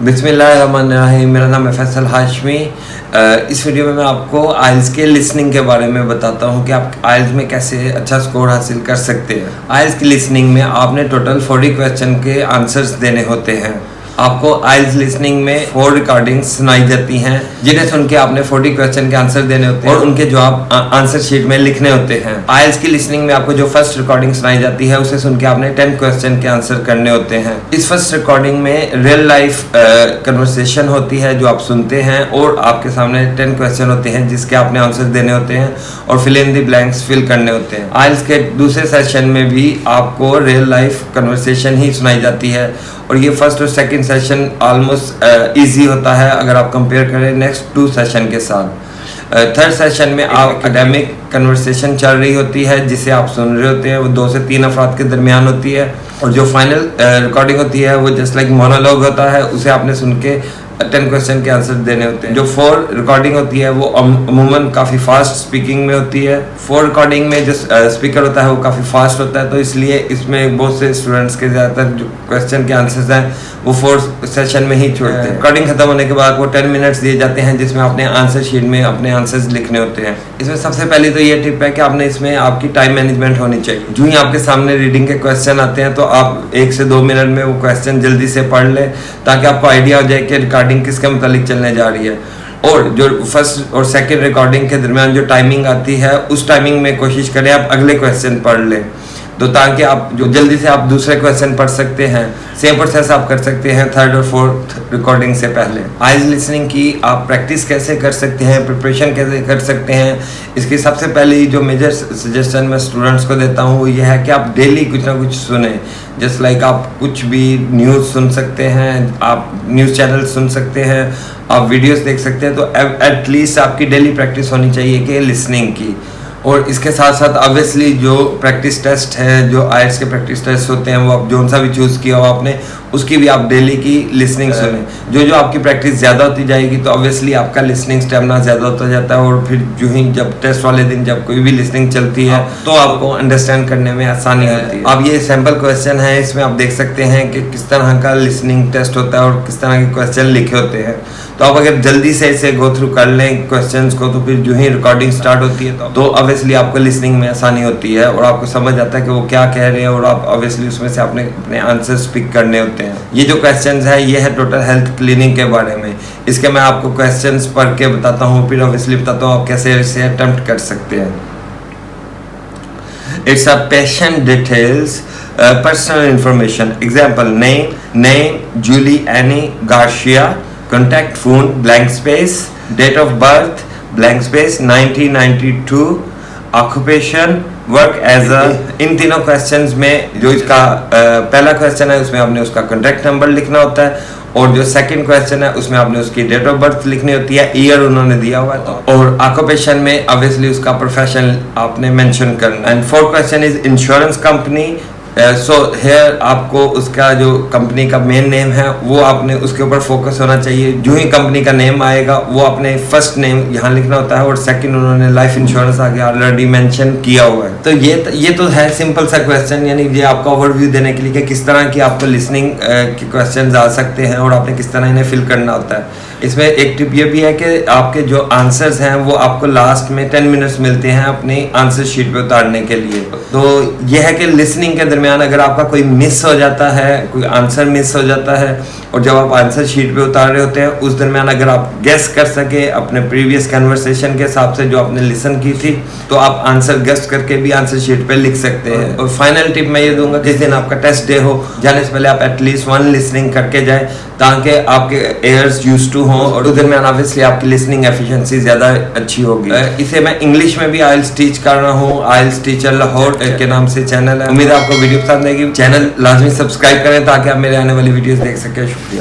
बिस्मिल्लाहिर्रहमानिर्रहीम। मेरा नाम है फैसल हाशमी। इस वीडियो में मैं आपको आइल्स के लिसनिंग के बारे में बताता हूँ कि आप आइल्स में कैसे अच्छा स्कोर हासिल कर सकते हैं। आइल्स की लिसनिंग में आपने टोटल 40 क्वेश्चन के आंसर्स देने होते हैं। आपको आइल्स लिसनिंग में 4 रिकॉर्डिंग्स सुनाई जाती हैं, जिन्हें सुन के आपने 40 क्वेश्चन के आंसर देने होते हैं और उनके जवाब आंसर शीट में लिखने होते हैं। आइल्स की लिसनिंग में आपको जो फर्स्ट रिकॉर्डिंग सुनाई जाती है उसे सुन के आपने 10 क्वेश्चन के आंसर करने होते हैं। इस फर्स्ट रिकॉर्डिंग में रियल लाइफ कन्वर्सेशन होती है जो आप सुनते हैं और आपके सामने 10 क्वेश्चन होते हैं जिसके आपने आंसर देने होते हैं और fill in the blanks fill करने होते हैं। आइल्स के दूसरे सेशन में भी आपको रियल लाइफ कन्वर्सेशन ही सुनाई जाती है और ये फर्स्ट और सेकंड सेशन ऑलमोस्ट इजी होता है अगर आप कंपेयर करें नेक्स्ट 2 सेशन के साथ। थर्ड सेशन में आप एकेडमिक कन्वर्सेशन चल रही होती है जिसे आप सुन रहे होते हैं, वो 2 से 3 अफराद के दरमियान होती है और जो फाइनल रिकॉर्डिंग होती है वो जस्ट लाइक मोनोलॉग होता है, उसे आपने सुन के 10 क्वेश्चन के आंसर देने होते हैं। जो 4 रिकॉर्डिंग होती है वो अमूमन काफ़ी फास्ट स्पीकिंग में होती है। 4 रिकॉर्डिंग में जो स्पीकर होता है वो काफ़ी फास्ट होता है, तो इसलिए इसमें बहुत से स्टूडेंट्स के ज़्यादातर जो क्वेश्चन के आंसर्स हैं वो 4 सेशन में ही छोड़ते हैं। रिकॉर्डिंग खत्म होने के बाद वो 10 मिनट्स दिए जाते हैं जिसमें आपने आंसर शीट में अपने आंसर्स लिखने होते हैं। इसमें सबसे पहले तो ये टिप है कि आपने इसमें आपकी टाइम मैनेजमेंट होनी चाहिए। जो ही आपके सामने रीडिंग के क्वेश्चन आते हैं तो आप 1 से 2 मिनट में वो क्वेश्चन जल्दी से पढ़ लें ताकि आपको आइडिया हो जाए कि रिकॉर्डिंग किसके मुतालिक चलने जा रही है। और जो फर्स्ट और सेकंड रिकॉर्डिंग के दरमियान जो टाइमिंग आती है उस टाइमिंग में कोशिश करें आप अगले क्वेश्चन पढ़ लें, तो ताकि आप जो जल्दी से आप दूसरे क्वेश्चन पढ़ सकते हैं। सेम प्रोसेस आप कर सकते हैं 3rd और 4th रिकॉर्डिंग से पहले। आइल्स लिसनिंग की आप प्रैक्टिस कैसे कर सकते हैं, प्रिपरेशन कैसे कर सकते हैं, इसकी सबसे पहले जो मेजर सजेशन मैं स्टूडेंट्स को देता हूँ वो ये है कि आप डेली कुछ ना कुछ सुने। जस्ट लाइक आप कुछ भी न्यूज़ सुन सकते हैं, आप न्यूज़ चैनल सुन सकते हैं, आप वीडियोस देख सकते हैं, तो एटलीस्ट आपकी डेली प्रैक्टिस होनी चाहिए कि लिसनिंग की। और इसके साथ साथ ऑब्वियसली जो प्रैक्टिस टेस्ट है, जो आइल्स के प्रैक्टिस टेस्ट होते हैं, वो आप जो सा भी चूज़ किया हो आपने उसकी भी आप डेली की लिसनिंग सुने। जो आपकी प्रैक्टिस ज़्यादा होती जाएगी तो ऑब्वियसली आपका लिसनिंग स्टेमिना ज़्यादा होता जाता है और फिर जो ही जब टेस्ट वाले दिन जब कोई भी लिसनिंग चलती है तो आपको अंडरस्टैंड करने में आसानी होती है। अब ये सैम्पल क्वेश्चन है, इसमें आप देख सकते हैं कि किस तरह का लिसनिंग टेस्ट होता है और किस तरह के क्वेश्चन लिखे होते हैं। तो आप अगर जल्दी से इसे गो थ्रू कर लें क्वेश्चंस को तो फिर जो ही रिकॉर्डिंग स्टार्ट होती है तो ऑब्वियसली आपको लिसनिंग में आसानी होती है और आपको समझ आता है कि वो क्या कह रहे हैं और आप ऑब्वियसली उसमें से आपने अपने आंसर्स पिक करने होते हैं। ये जो क्वेश्चंस है ये है टोटल हेल्थ क्लीनिंग के बारे में। इसके मैं आपको क्वेश्चंस पढ़ के बताता हूँ, फिर ऑब्वियसली बताता हूँ आप कैसे इसे अटेम्प्ट कर सकते हैं। It's a patient details personal information. Example: name Julie Annie Garcia, contact phone blank space, date of birth blank space 1992, occupation work as a। इन तीनों क्वेश्चंस में जो इसका पहला क्वेश्चन है उसमें आपने उसका कॉन्टैक्ट नंबर लिखना होता है और जो सेकंड क्वेश्चन है उसमें आपने उसकी डेट ऑफ बर्थ लिखनी होती है, ईयर उन्होंने दिया हुआ है, और ऑक्यूपेशन में ऑब्वियसली उसका प्रोफेशन आपने मेंशन करना है। And 4th question is insurance company. So here आपको उसका जो कंपनी का मेन नेम है वो आपने उसके ऊपर फोकस होना चाहिए। जो ही कंपनी का नेम आएगा वो आपने फर्स्ट नेम यहाँ लिखना होता है और सेकंड उन्होंने लाइफ इंश्योरेंस आगे ऑलरेडी मेंशन किया हुआ है। तो ये तो है सिंपल सा क्वेश्चन, यानी ये आपका ओवरव्यू देने के लिए कि किस तरह की आपको लिसनिंग के क्वेश्चन आ सकते हैं और आपने किस तरह इन्हें फिल करना होता है। इसमें एक टिप ये भी है कि आपके जो आंसर्स हैं वो आपको लास्ट में 10 मिनट्स मिलते हैं अपनी आंसर शीट पे उतारने के लिए। तो यह है कि लिसनिंग के दरमियान अगर आपका कोई मिस हो जाता है, कोई आंसर मिस हो जाता है और जब आप आंसर शीट पे उतार रहे होते हैं उस दरमियान अगर आप गेस कर सके अपने प्रीवियस कन्वर्सेशन के हिसाब से जो आपने लिसन की थी तो आप आंसर गेस करके भी आंसर शीट पे लिख सकते हैं। और फाइनल टिप मैं ये दूंगा, जिस दिन आपका टेस्ट डे हो जाने से पहले आप एटलीस्ट 1 लिसनिंग करके जाए ताकि आपके एयर्स यूज्ड टू हों और उस दरमियान ऑब्वियसली आपकी लिसनिंग एफिशिएंसी ज़्यादा अच्छी होगी। इसे मैं इंग्लिश में भी आइल्स टीच कर रहा हूँ, आइल्स टीचर लाहौर के नाम से चैनल है। उम्मीद है आपको वीडियो पसंद आएगी। चैनल लाजमी सब्सक्राइब करें ताकि आप मेरे आने वाली वीडियोस देख सकें।